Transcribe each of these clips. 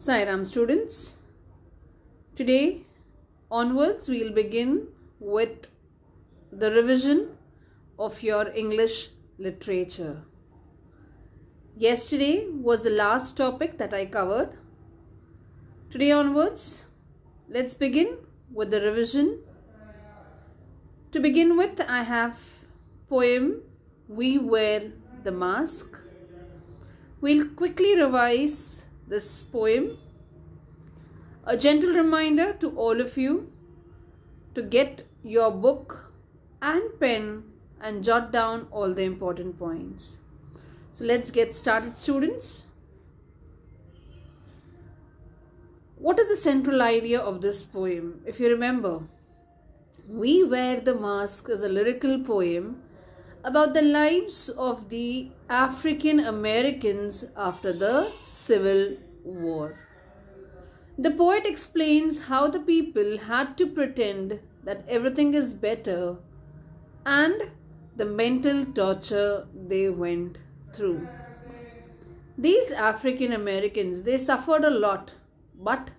Sairam students, today onwards we will begin with the revision of your English literature. Yesterday was the last topic that I covered. Today onwards, let's begin with the revision. To begin with, I have poem We Wear the Mask. We'll quickly revise this poem. A gentle reminder to all of you to get your book and pen and jot down all the important points. So let's get started, students. What is the central idea of this poem? If you remember, We Wear the Mask is a lyrical poem about the lives of the African Americans after the Civil War. The poet explains how the people had to pretend that everything is better and the mental torture they went through. These African Americans, they suffered a lot, but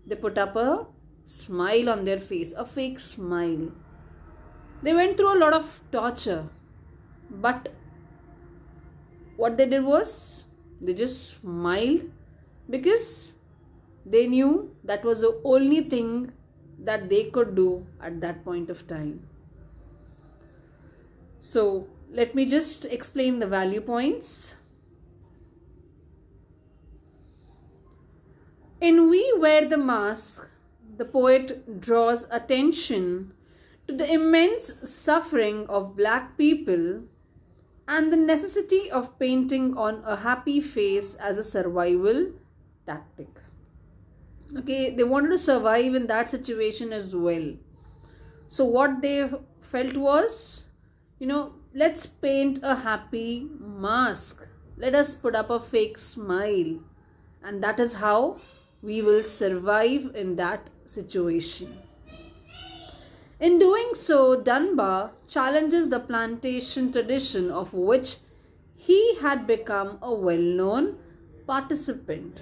they put up a smile on their face, a fake smile. They went through a lot of torture, but what they did was they just smiled because they knew that was the only thing that they could do at that point of time. So let me just explain the value points. In We Wear the Mask, the poet draws attention to the immense suffering of black people and the necessity of painting on a happy face as a survival tactic. Okay, they wanted to survive in that situation as well. So what they felt was, let's paint a happy mask. Let us put up a fake smile. And that is how we will survive in that situation. In doing so, Dunbar challenges the plantation tradition of which he had become a well-known participant.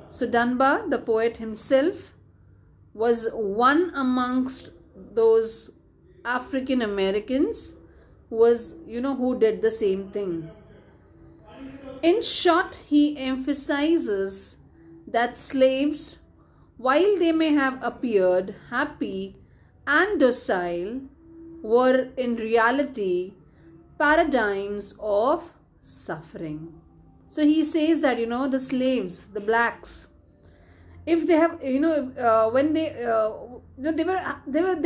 So Dunbar, the poet himself, was one amongst those African Americans who did the same thing. In short, he emphasizes that slaves, while they may have appeared happy and docile, were in reality paradigms of suffering. So he says that the slaves, the blacks, if they have when they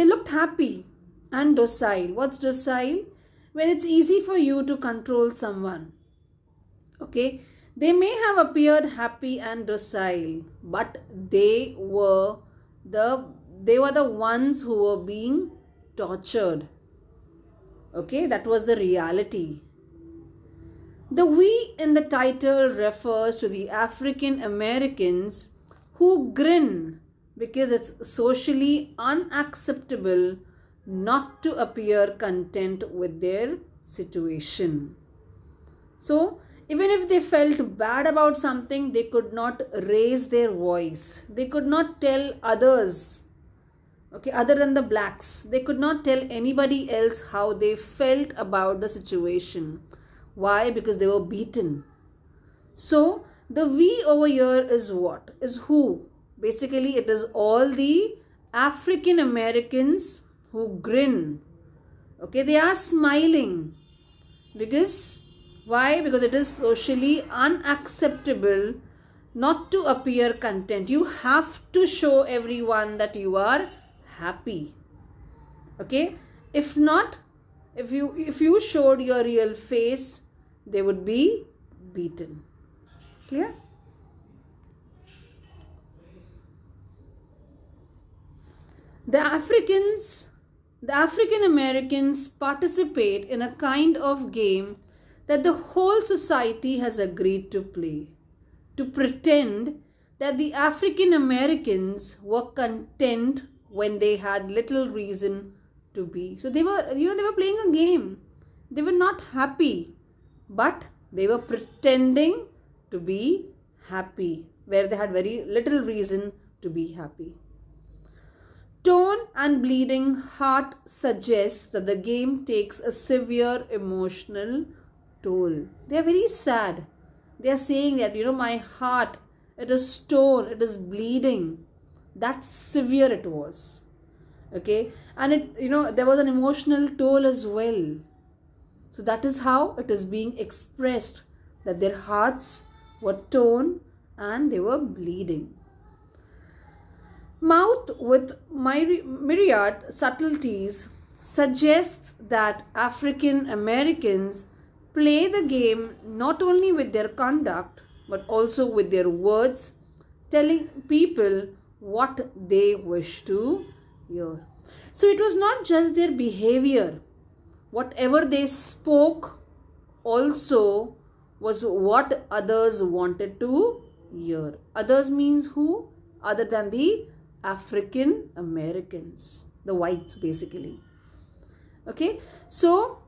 looked happy and docile. What's docile? When it's easy for you to control someone. Okay, they may have appeared happy and docile, but they were the ones who were being tortured. Okay, that was the reality. The we in the title refers to the African Americans who grin because it's socially unacceptable not to appear content with their situation. So, even if they felt bad about something, they could not raise their voice. They could not tell others, other than the blacks. They could not tell anybody else how they felt about the situation. Why? Because they were beaten. So, the we over here is what? Is who? Basically, it is all the African Americans who grin. Okay, they are smiling. Because, why? Because it is socially unacceptable not to appear content. You have to show everyone that you are happy. Okay, if not, if you showed your real face, they would be beaten. Clear? The African Americans participate in a kind of game that the whole society has agreed to play, to pretend that the African Americans were content when they had little reason to be. So they were playing a game. They were not happy, but they were pretending to be happy. where they had very little reason to be happy. Torn and bleeding heart suggests that the game takes a severe emotional toll. They are very sad. They are saying that, my heart, it is torn, it is bleeding. That severe it was. Okay. And there was an emotional toll as well. So that is how it is being expressed, that their hearts were torn and they were bleeding. Mouth with myriad subtleties suggests that African Americans play the game not only with their conduct but also with their words, telling people what they wish to hear. So it was not just their behavior. Whatever they spoke also was what others wanted to hear. Others means who? Other than the African Americans, the whites basically. Okay, so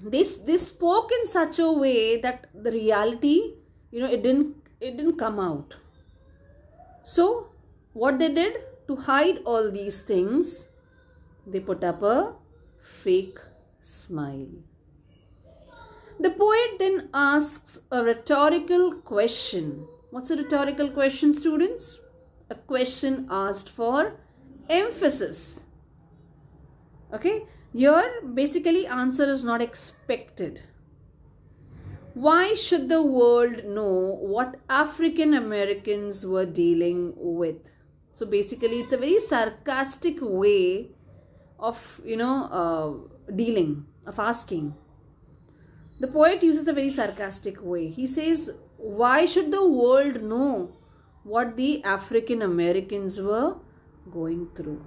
they spoke in such a way that the reality, it didn't come out. So what they did to hide all these things, they put up a fake smile. The poet then asks a rhetorical question. What's a rhetorical question, students? A question asked for emphasis. Okay, here basically answer is not expected. Why should the world know what African Americans were dealing with? So basically it's a very sarcastic way of dealing, of asking. The poet uses a very sarcastic way. He says, why should the world know what the African Americans were going through?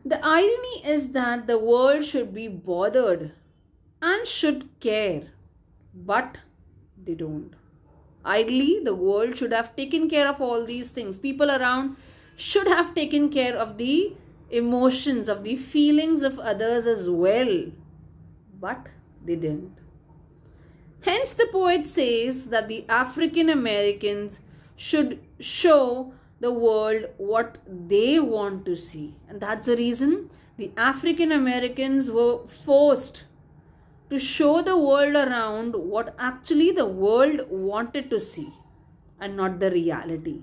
The irony is that the world should be bothered and should care, but they don't. Ideally, the world should have taken care of all these things. People around should have taken care of the emotions, of the feelings of others as well, but they didn't. Hence, the poet says that the African Americans should show the world what they want to see. And that's the reason the African Americans were forced to show the world around what actually the world wanted to see and not the reality.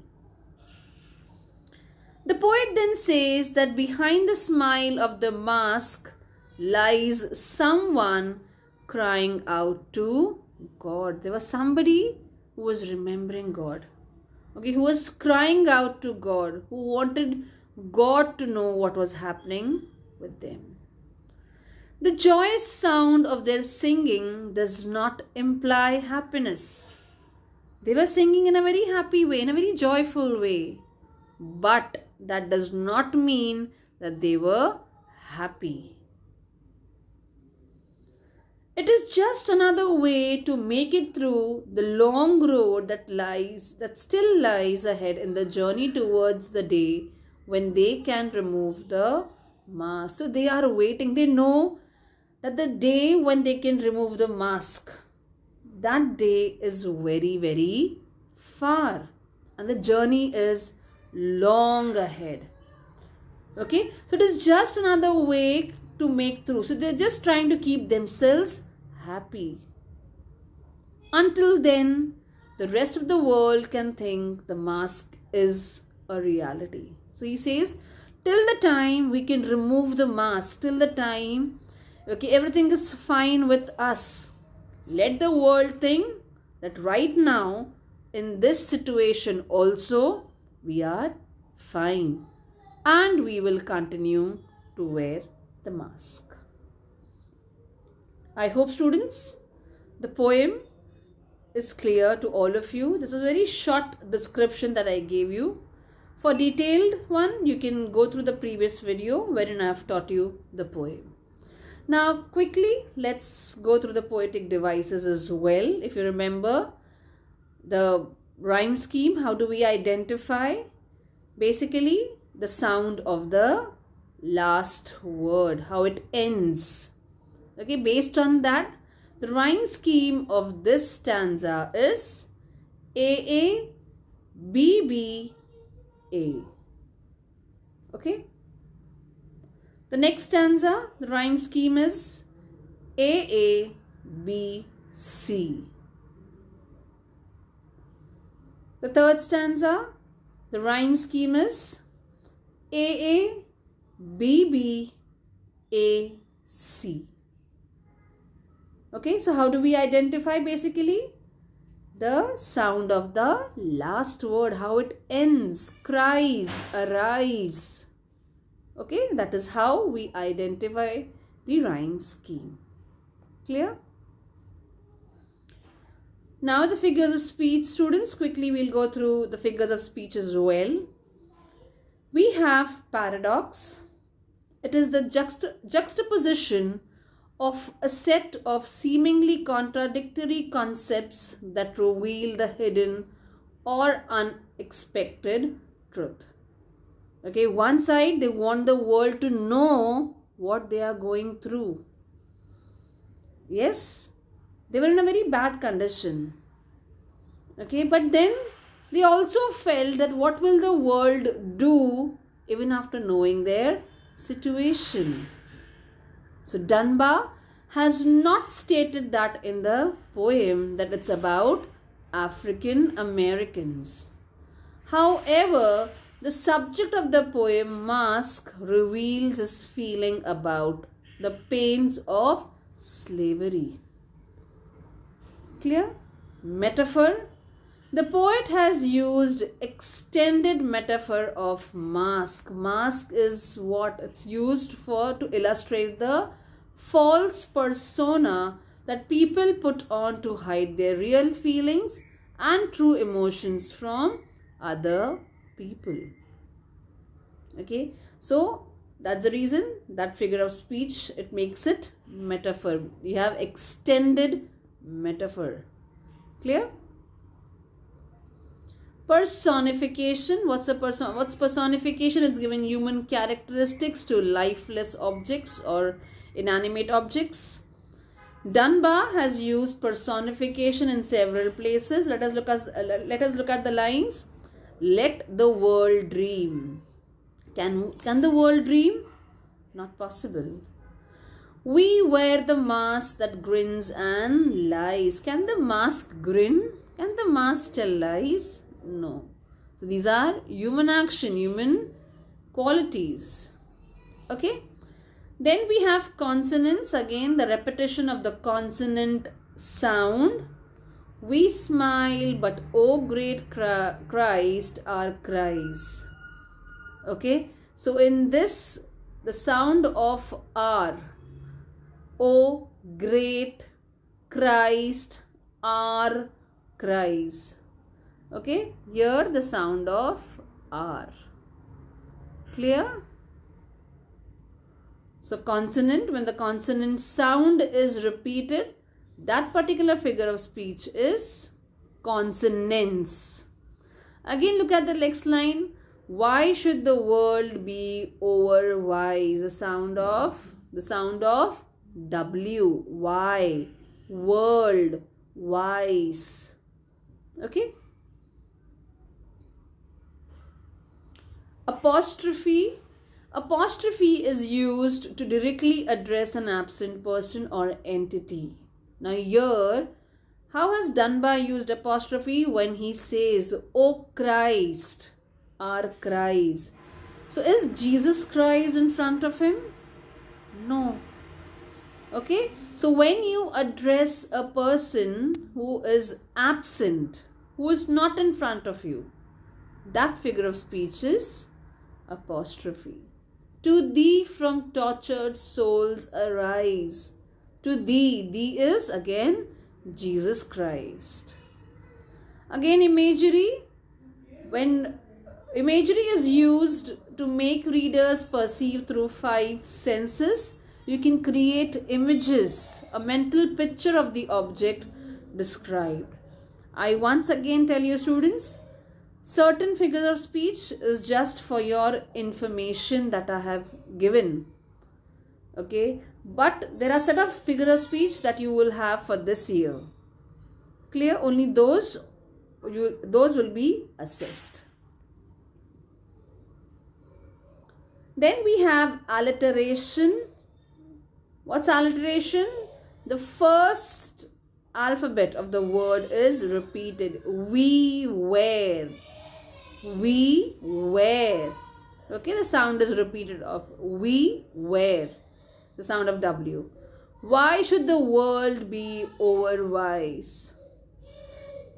The poet then says that behind the smile of the mask lies someone crying out to God. There was somebody who was remembering God. Okay, who was crying out to God, who wanted God to know what was happening with them. The joyous sound of their singing does not imply happiness. They were singing in a very happy way, in a very joyful way. But that does not mean that they were happy. It is just another way to make it through the long road that still lies ahead in the journey towards the day when they can remove the mask. So they are waiting. They know that the day when they can remove the mask, that day is very, very far. And the journey is long ahead. Okay, so it is just another way to make through. So they're just trying to keep themselves happy. Until then, the rest of the world can think the mask is a reality. So he says, till the time we can remove the mask, till the time, okay, everything is fine with us. Let the world think that right now, in this situation also, we are fine. And we will continue to wear the mask. I hope, students, the poem is clear to all of you. This is a very short description that I gave you. For detailed one, you can go through the previous video wherein I have taught you the poem. Now, quickly, let's go through the poetic devices as well. If you remember the rhyme scheme, how do we identify? Basically, the sound of the last word, how it ends. Okay, based on that, the rhyme scheme of this stanza is A, B, A. Okay. The next stanza, the rhyme scheme is A, B, C. The third stanza, the rhyme scheme is A, B, A, C. Okay, so how do we identify basically? The sound of the last word, how it ends, cries, arise. Okay, that is how we identify the rhyme scheme. Clear? Now the figures of speech, students. Quickly we'll go through the figures of speech as well. We have paradox. It is the juxtaposition of a set of seemingly contradictory concepts that reveal the hidden or unexpected truth. Okay, one side they want the world to know what they are going through. Yes, they were in a very bad condition. Okay, but then they also felt that what will the world do even after knowing their situation. So Dunbar has not stated that in the poem that it's about African Americans. However, the subject of the poem Mask reveals his feeling about the pains of slavery. Clear? Metaphor. The poet has used extended metaphor of mask. Mask is what it's used for to illustrate the false persona that people put on to hide their real feelings and true emotions from other people. Okay, so that's the reason that figure of speech, it makes it metaphor. You have extended metaphor. Clear? Personification. What's personification? It's giving human characteristics to lifeless objects or inanimate objects. Dunbar has used personification in several places. Let us look at the lines. Let the world dream. Can the world dream? Not possible. We wear the mask that grins and lies. Can the mask grin? Can the mask tell lies? No. So these are human action, human qualities. Okay. Then we have consonants. Again, the repetition of the consonant sound. We smile, but oh great Christ, our cries. Okay. So in this, the sound of R, oh great Christ, our cries. Okay, here the sound of R. Clear? So consonant, when the consonant sound is repeated, that particular figure of speech is consonance. Again, look at the next line. Why should the world be over wise? The sound of W. Why? World. Wise. Okay. Apostrophe. Apostrophe is used to directly address an absent person or entity. Now here, how has Dunbar used apostrophe? When he says, "O Christ, our cries." So is Jesus Christ in front of him? No. Okay. So when you address a person who is absent, who is not in front of you, that figure of speech is apostrophe. To thee from tortured souls arise. To thee, thee is again Jesus Christ. Again, imagery. When imagery is used to make readers perceive through 5 senses, you can create images, a mental picture of the object described. I once again tell you, students, certain figures of speech is just for your information that I have given. Okay, but there are set of figure of speech that you will have for this year. Clear? Only those those will be assessed. Then we have alliteration. What's alliteration? The first alphabet of the word is repeated. We were. We were. Okay, the sound is repeated of we were. The sound of W. Why should the world be overwise?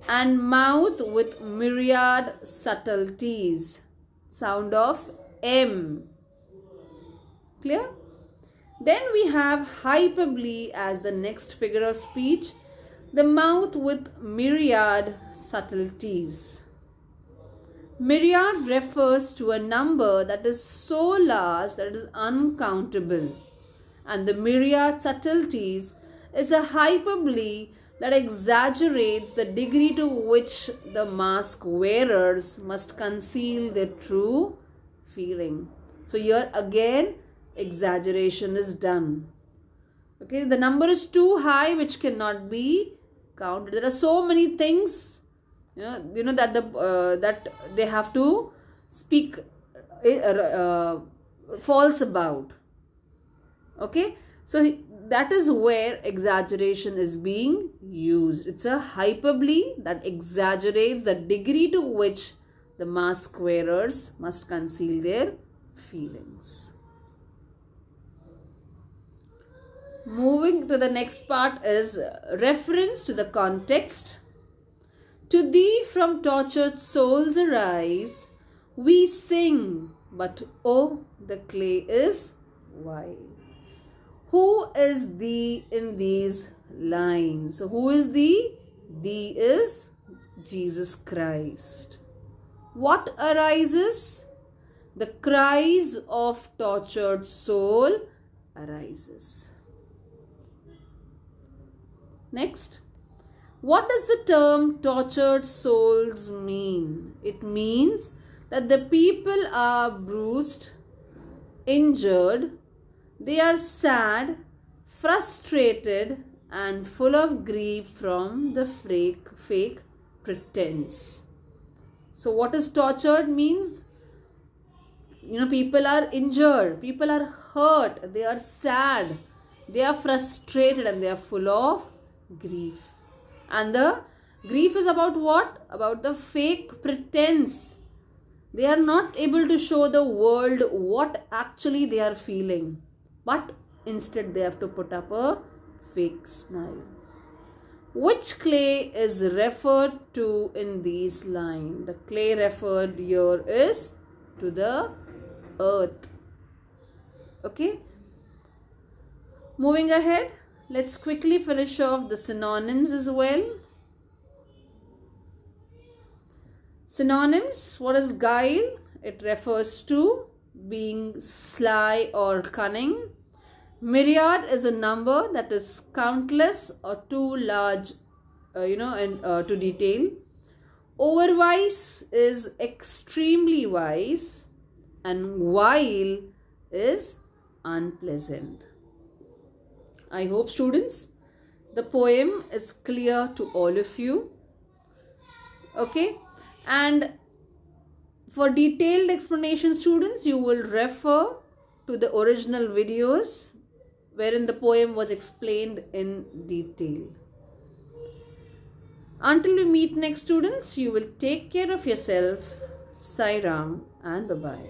And mouth with myriad subtleties. Sound of M. Clear? Then we have hyperbole as the next figure of speech. The mouth with myriad subtleties. Myriad refers to a number that is so large that it is uncountable. And the myriad subtleties is a hyperbole that exaggerates the degree to which the mask wearers must conceal their true feeling. So here again, exaggeration is done. Okay, the number is too high, which cannot be counted. There are so many things, that they have to speak false about. Okay, so that is where exaggeration is being used. It's a hyperbole that exaggerates the degree to which the mask wearers must conceal their feelings. Moving to the next part is reference to the context. To thee from tortured souls arise, we sing, but oh, the clay is vile. Who is thee in these lines? So who is thee? Thee is Jesus Christ. What arises? The cries of tortured soul arises. Next, what does the term tortured souls mean? It means that the people are bruised, injured, they are sad, frustrated and full of grief from the fake pretense. So what is tortured means? People are injured, people are hurt, they are sad, they are frustrated and they are full of grief. And the grief is about what? About the fake pretense. They are not able to show the world what actually they are feeling, but instead they have to put up a fake smile. Which clay is referred to in these lines? The clay referred here is to the earth. Okay. Moving ahead, let's quickly finish off the synonyms as well. Synonyms, what is guile? It refers to being sly or cunning. Myriad is a number that is countless or too large, to detail. Overwise is extremely wise, and vile is unpleasant. I hope, students, the poem is clear to all of you. Okay, and for detailed explanation, students, you will refer to the original videos wherein the poem was explained in detail. Until we meet next, students, you will take care of yourself. Sai Ram and bye-bye.